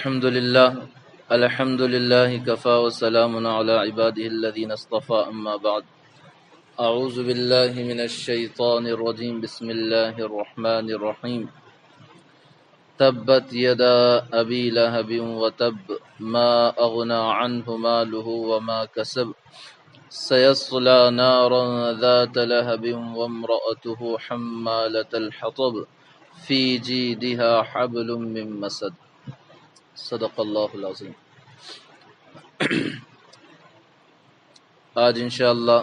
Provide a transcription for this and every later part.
الحمد لله كفى وسلام على عباده الذين اصطفى أما بعد. أعوذ بالله من الشيطان الرجيم. بسم الله الرحمن الرحيم. تبت يدا أبي لهب وتب ما أغنى عنه ماله وما كسب سيصلى نارا ذات لهب وامرأته حمالة الحطب في جيدها حبل من مسد. صدق اللہ العظیم. آج انشاءاللہ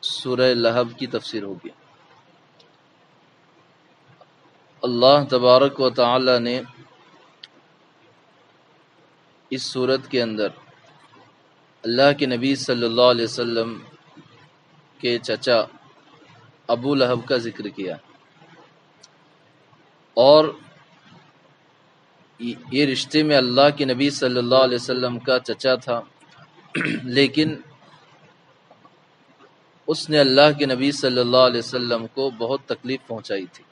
سورہ لہب کی تفسیر ہوگی. اللہ تبارک و تعالی نے اس سورت کے اندر اللہ کے نبی صلی اللہ علیہ وسلم کے چچا ابو لہب کا ذکر کیا، اور یہ رشتے میں اللہ کے نبی صلی اللہ علیہ وسلم کا چچا تھا، لیکن اس نے اللہ کے نبی صلی اللہ علیہ وسلم کو بہت تکلیف پہنچائی تھی،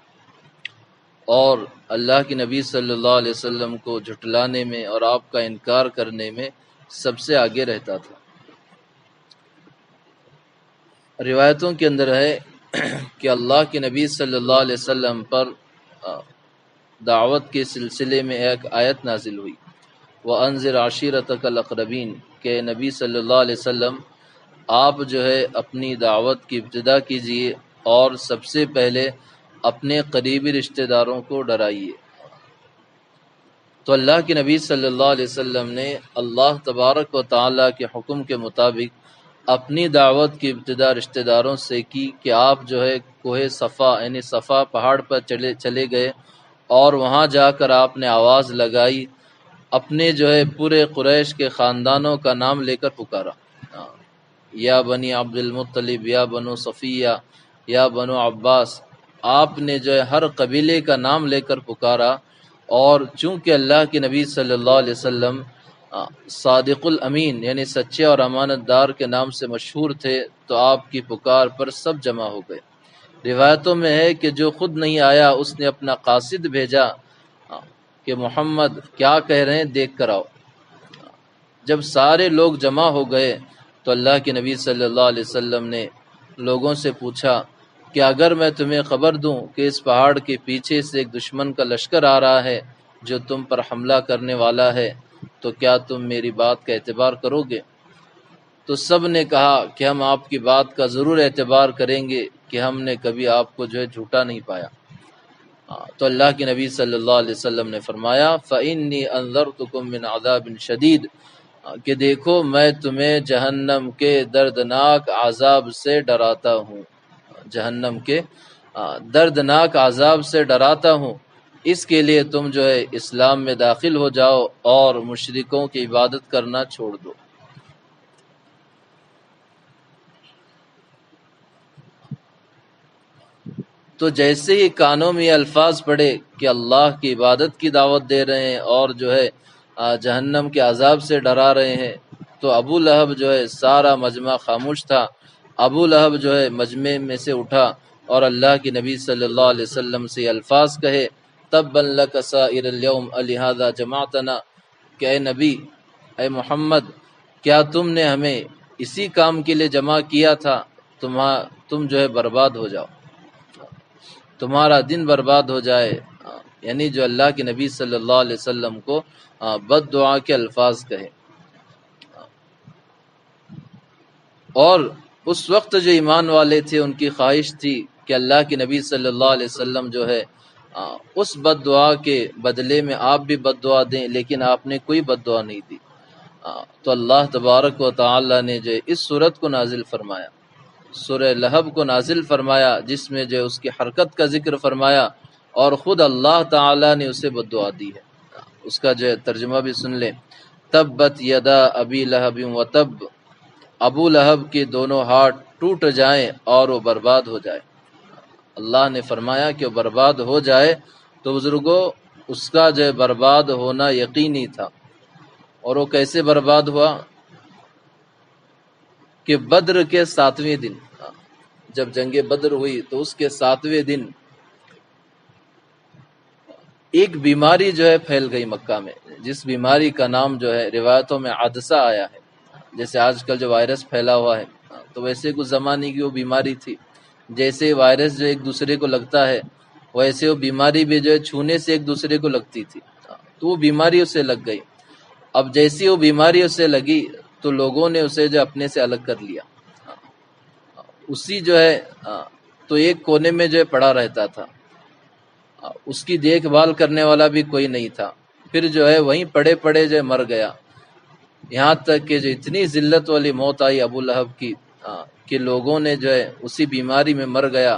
اور اللہ کے نبی صلی اللہ علیہ وسلم کو جھٹلانے میں اور آپ کا انکار کرنے میں سب سے آگے رہتا تھا. روایتوں کے اندر ہے کہ اللہ کے نبی صلی اللہ علیہ وسلم پر دعوت کے سلسلے میں ایک آیت نازل ہوئی، وَأَنذِرْ عَشِيرَتَكَ الْأَقْرَبِينَ، کہ نبی صلی اللہ علیہ وسلم آپ جو ہے اپنی دعوت کی ابتدا کیجئے اور سب سے پہلے اپنے قریبی رشتہ داروں کو ڈرائیے. تو اللہ کے نبی صلی اللہ علیہ وسلم نے اللہ تبارک و تعالیٰ کے حکم کے مطابق اپنی دعوت کی ابتدا رشتہ داروں سے کی کہ آپ جو ہے کوہ صفا یعنی صفا پہاڑ پر چلے گئے، اور وہاں جا کر آپ نے آواز لگائی، اپنے جو ہے پورے قریش کے خاندانوں کا نام لے کر پکارا، یا بنی عبد المطلب، یا بنو صفیہ، یا بنو عباس. آپ نے جو ہے ہر قبیلے کا نام لے کر پکارا، اور چونکہ اللہ کے نبی صلی اللہ علیہ وسلم صادق الامین یعنی سچے اور امانت دار کے نام سے مشہور تھے، تو آپ کی پکار پر سب جمع ہو گئے. روایتوں میں ہے کہ جو خود نہیں آیا اس نے اپنا قاصد بھیجا کہ محمد کیا کہہ رہے ہیں دیکھ کر آؤ. جب سارے لوگ جمع ہو گئے تو اللہ کے نبی صلی اللہ علیہ وسلم نے لوگوں سے پوچھا کہ اگر میں تمہیں خبر دوں کہ اس پہاڑ کے پیچھے سے ایک دشمن کا لشکر آ رہا ہے جو تم پر حملہ کرنے والا ہے، تو کیا تم میری بات کا اعتبار کرو گے؟ تو سب نے کہا کہ ہم آپ کی بات کا ضرور اعتبار کریں گے کہ ہم نے کبھی آپ کو جو ہے جھوٹا نہیں پایا. تو اللہ کے نبی صلی اللہ علیہ وسلم نے فرمایا فَإِنِّي أَنذَرْتُكُم مِّنْ عَذَابٍ شَدِيدٍ، کہ دیکھو میں تمہیں جہنم کے دردناک عذاب سے ڈراتا ہوں، جہنم کے دردناک عذاب سے ڈراتا ہوں. اس کے لیے تم جو ہے اسلام میں داخل ہو جاؤ اور مشرکوں کی عبادت کرنا چھوڑ دو. تو جیسے ہی کانوں میں یہ الفاظ پڑے کہ اللہ کی عبادت کی دعوت دے رہے ہیں اور جو ہے جہنم کے عذاب سے ڈرا رہے ہیں، تو ابو لہب جو ہے سارا مجمع خاموش تھا. ابو لہب جو ہے مجمع میں سے اٹھا اور اللہ کے نبی صلی اللہ علیہ وسلم سے یہ الفاظ کہے تبا لک سائر اليوم لہذا جمعتنا، کہ اے نبی، اے محمد، کیا تم نے ہمیں اسی کام کے لیے جمع کیا تھا؟ تم جو ہے برباد ہو جاؤ، تمہارا دن برباد ہو جائے. یعنی جو اللہ کے نبی صلی اللہ علیہ وسلم کو بد دعا کے الفاظ کہے. اور اس وقت جو ایمان والے تھے ان کی خواہش تھی کہ اللہ کے نبی صلی اللہ علیہ وسلم جو ہے اس بد دعا کے بدلے میں آپ بھی بد دعا دیں، لیکن آپ نے کوئی بد دعا نہیں دی. تو اللہ تبارک و تعالی نے جو اس سورت کو نازل فرمایا، سورہ لہب کو نازل فرمایا، جس میں جو اس کی حرکت کا ذکر فرمایا، اور خود اللہ تعالی نے اسے بد دعا دی ہے. اس کا جو ترجمہ بھی سن لیں. تبت یدا ابی لہب و تب، ابو لہب کے دونوں ہاتھ ٹوٹ جائیں اور وہ برباد ہو جائے. اللہ نے فرمایا کہ وہ برباد ہو جائے، تو بزرگوں اس کا جو برباد ہونا یقینی تھا. اور وہ کیسے برباد ہوا؟ کہ بدر کے 7ویں دن، جب جنگ بدر ہوئی تو اس کے 7ویں دن ایک بیماری جو ہے پھیل گئی مکہ میں، جس بیماری کا نام جو ہے روایتوں میں عدسہ آیا ہے۔ جیسے آج کل جو وائرس پھیلا ہوا ہے، تو ویسے کچھ زمانے کی وہ بیماری تھی۔ جیسے وائرس جو ایک دوسرے کو لگتا ہے، ویسے وہ بیماری بھی جو ہے چھونے سے ایک دوسرے کو لگتی تھی، تو وہ بیماری اس سے لگ گئی۔ اب جیسی وہ بیماری اس سے لگی تو لوگوں نے اسے جو اپنے سے الگ کر لیا۔ اسی جو ہے تو ایک کونے میں جو ہے پڑا رہتا تھا، اس کی دیکھ بھال کرنے والا بھی کوئی نہیں تھا، پھر جو ہے وہیں پڑے پڑے جو ہے مر گیا۔ یہاں تک کہ جو اتنی ذلت والی موت آئی ابو لہب کی کہ لوگوں نے جو ہے اسی بیماری میں مر گیا،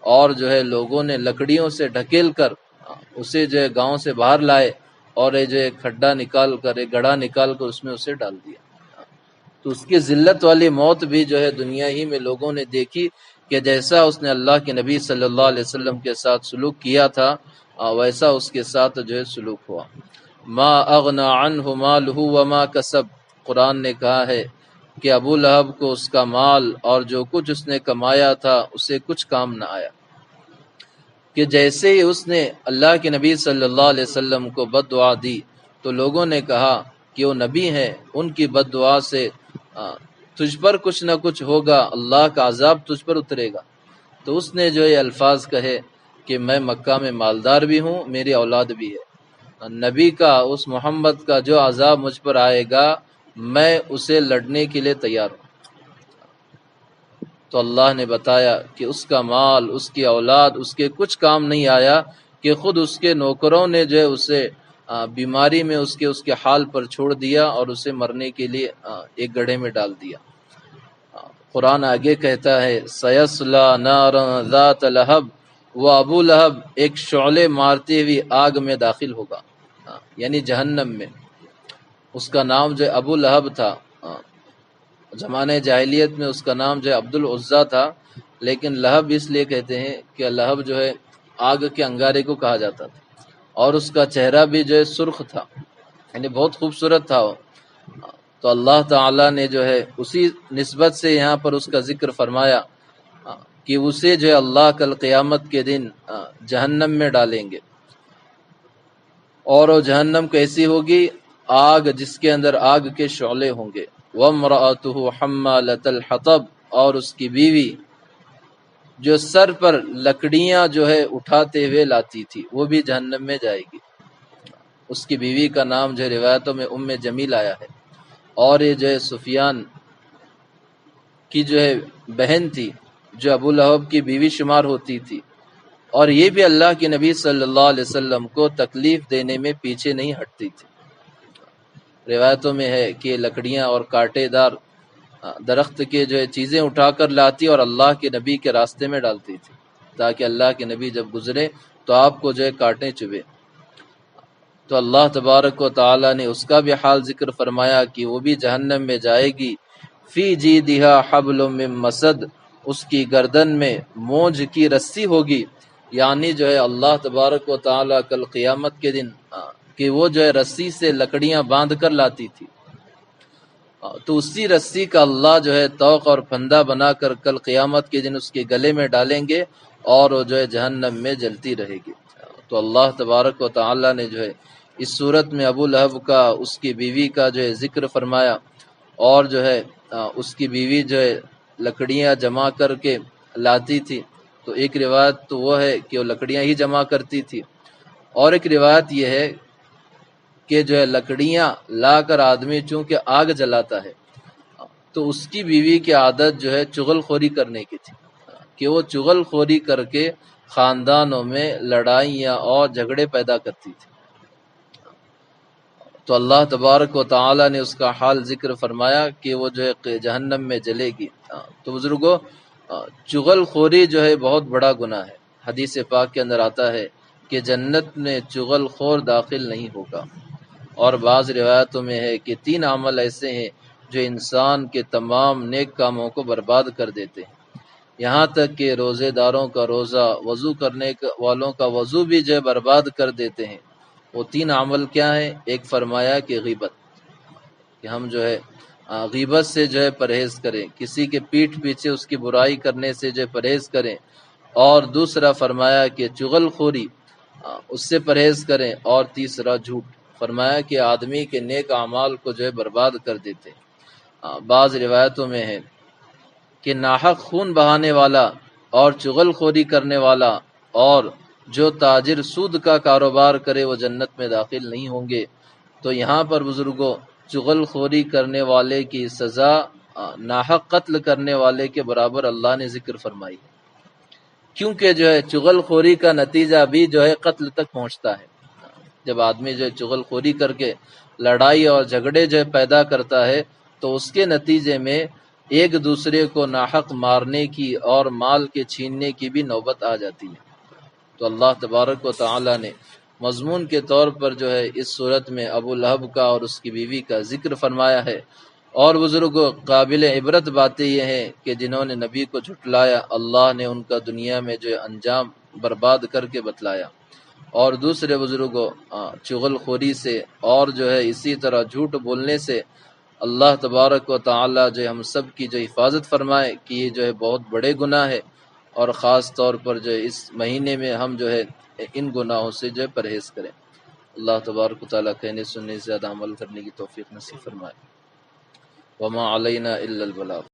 اور جو ہے لوگوں نے لکڑیوں سے ڈھکیل کر اسے جو ہے گاؤں سے باہر لائے، اور یہ جو ہے کھڈا نکال کر، ایک گڑھا نکال کر اس میں اسے ڈال دیا۔ تو اس کی ذلت والی موت بھی جو ہے دنیا ہی میں لوگوں نے دیکھی کہ جیسا اس نے اللہ کے نبی صلی اللہ علیہ وسلم کے ساتھ سلوک کیا تھا، ویسا اس کے ساتھ جو ہے سلوک ہوا۔ ما اغنا عنہ مالہ وما کسب، قرآن نے کہا ہے کہ ابو لہب کو اس کا مال اور جو کچھ اس نے کمایا تھا اسے کچھ کام نہ آیا۔ کہ جیسے ہی اس نے اللہ کے نبی صلی اللہ علیہ وسلم کو بد دعا دی تو لوگوں نے کہا کہ وہ نبی ہیں، ان کی بد دعا سے تجھ پر کچھ نہ کچھ ہوگا، اللہ کا عذاب تجھ پر اترے گا۔ تو اس نے جو یہ الفاظ کہے کہ میں مکہ میں مالدار بھی ہوں، میری اولاد بھی ہے، نبی کا، اس محمد کا جو عذاب مجھ پر آئے گا میں اسے لڑنے کے لیے تیار ہوں۔ تو اللہ نے بتایا کہ اس کا مال، اس کی اولاد اس کے کچھ کام نہیں آیا، کہ خود اس کے نوکروں نے جو ہے اسے بیماری میں اس کے حال پر چھوڑ دیا اور اسے مرنے کے لیے ایک گڑھے میں ڈال دیا۔ قرآن آگے کہتا ہے سیصلی نارا ذات لہب، وہ ابو لہب ایک شعلے مارتی ہوئی آگ میں داخل ہوگا، یعنی جہنم میں۔ اس کا نام جو ابو لہب تھا، زمانہ جاہلیت میں اس کا نام جو عبد العزیٰ تھا، لیکن لہب اس لیے کہتے ہیں کہ لہب جو ہے آگ کے انگارے کو کہا جاتا تھا، اور اس کا چہرہ بھی جو ہے سرخ تھا، یعنی بہت خوبصورت تھا وہ۔ تو اللہ تعالیٰ نے جو ہے اسی نسبت سے یہاں پر اس کا ذکر فرمایا کہ اسے جو ہے اللہ کل قیامت کے دن جہنم میں ڈالیں گے، اور وہ جہنم کیسی ہوگی؟ آگ جس کے اندر آگ کے شعلے ہوں گے۔ وَامْرَأَتُهُ حَمَّالَةَ الْحَطَبِ، اور اس کی بیوی جو سر پر لکڑیاں جو ہے اٹھاتے ہوئے لاتی تھی، وہ بھی جہنم میں جائے گی۔ اس کی بیوی کا نام جو ہے روایتوں میں ام جمیل آیا ہے، اور یہ جو ہے سفیان کی جو ہے بہن تھی، جو ابو لہب کی بیوی شمار ہوتی تھی، اور یہ بھی اللہ کے نبی صلی اللہ علیہ وسلم کو تکلیف دینے میں پیچھے نہیں ہٹتی تھی۔ روایتوں میں ہے کہ لکڑیاں اور کانٹے دار درخت کے جو ہے چیزیں اٹھا کر لاتی اور اللہ کے نبی کے راستے میں ڈالتی تھی، تاکہ اللہ کے نبی جب گزرے تو آپ کو جو ہے کانٹے چبھے۔ تو اللہ تبارک و تعالی نے اس کا بھی حال ذکر فرمایا کہ وہ بھی جہنم میں جائے گی۔ فی جیدہا حبل من مسد، اس کی گردن میں مونج کی رسی ہوگی، یعنی جو ہے اللہ تبارک و تعالی کل قیامت کے دن کہ وہ جو ہے رسی سے لکڑیاں باندھ کر لاتی تھی، تو اسی رسی کا اللہ جو ہے توق اور پھندا بنا کر کل قیامت کے دن اس کے گلے میں ڈالیں گے، اور وہ جو ہے جہنم میں جلتی رہے گی۔ تو اللہ تبارک و تعالی نے جو ہے اس صورت میں ابو لہب کا، اس کی بیوی کا جو ہے ذکر فرمایا، اور جو ہے اس کی بیوی جو ہے لکڑیاں جمع کر کے لاتی تھی۔ تو ایک روایت تو وہ ہے کہ وہ لکڑیاں ہی جمع کرتی تھی، اور ایک روایت یہ ہے کہ جو ہے لکڑیاں لا کر آدمی چونکہ آگ جلاتا ہے، تو اس کی بیوی کی عادت جو ہے چغل خوری کرنے کی تھی، کہ وہ چغل خوری کر کے خاندانوں میں لڑائیاں اور جھگڑے پیدا کرتی تھی۔ تو اللہ تبارک و تعالی نے اس کا حال ذکر فرمایا کہ وہ جو ہے جہنم میں جلے گی۔ تو بزرگوں، چغل خوری جو ہے بہت بڑا گناہ ہے۔ حدیث پاک کے اندر آتا ہے کہ جنت میں چغل خور داخل نہیں ہوگا، اور بعض روایتوں میں ہے کہ 3 عمل ایسے ہیں جو انسان کے تمام نیک کاموں کو برباد کر دیتے ہیں، یہاں تک کہ روزے داروں کا روزہ، وضو کرنے والوں کا وضو بھی جو ہے برباد کر دیتے ہیں۔ وہ 3 عمل کیا ہیں؟ ایک فرمایا کہ غیبت، کہ ہم جو ہے غیبت سے جو ہے پرہیز کریں، کسی کے پیٹھ پیچھے اس کی برائی کرنے سے جو ہے پرہیز کریں، اور دوسرا فرمایا کہ چغل خوری، اس سے پرہیز کریں، اور تیسرا جھوٹ۔ فرمایا کہ آدمی کے نیک اعمال کو جو ہے برباد کر دیتے۔ بعض روایتوں میں ہے کہ ناحق خون بہانے والا اور چغل خوری کرنے والا اور جو تاجر سود کا کاروبار کرے وہ جنت میں داخل نہیں ہوں گے۔ تو یہاں پر بزرگوں چغل خوری کرنے والے کی سزا ناحق قتل کرنے والے کے برابر اللہ نے ذکر فرمائی، کیونکہ جو ہے چغل خوری کا نتیجہ بھی جو ہے قتل تک پہنچتا ہے۔ جب آدمی جو ہے چغل خوری کر کے لڑائی اور جھگڑے جو ہے پیدا کرتا ہے تو اس کے نتیجے میں ایک دوسرے کو ناحق مارنے کی اور مال کے چھیننے کی بھی نوبت آ جاتی ہے۔ تو اللہ تبارک و تعالی نے مضمون کے طور پر جو ہے اس صورت میں ابو لہب کا اور اس کی بیوی کا ذکر فرمایا ہے۔ اور بزرگوں قابل عبرت باتیں یہ ہیں کہ جنہوں نے نبی کو جھٹلایا اللہ نے ان کا دنیا میں جو ہے انجام برباد کر کے بتلایا۔ اور دوسرے بزرگوں چغل خوری سے اور جو ہے اسی طرح جھوٹ بولنے سے اللہ تبارک و تعالی جو ہے ہم سب کی جو حفاظت فرمائے کہ یہ جو ہے بہت بڑے گناہ ہے، اور خاص طور پر جو ہے اس مہینے میں ہم جو ہے ان گناہوں سے جو ہے پرہیز کریں۔ اللہ تبارک و تعالی کہنے سننے سے زیادہ عمل کرنے کی توفیق نصیب فرمائے۔ وما علینا الا البلاغ۔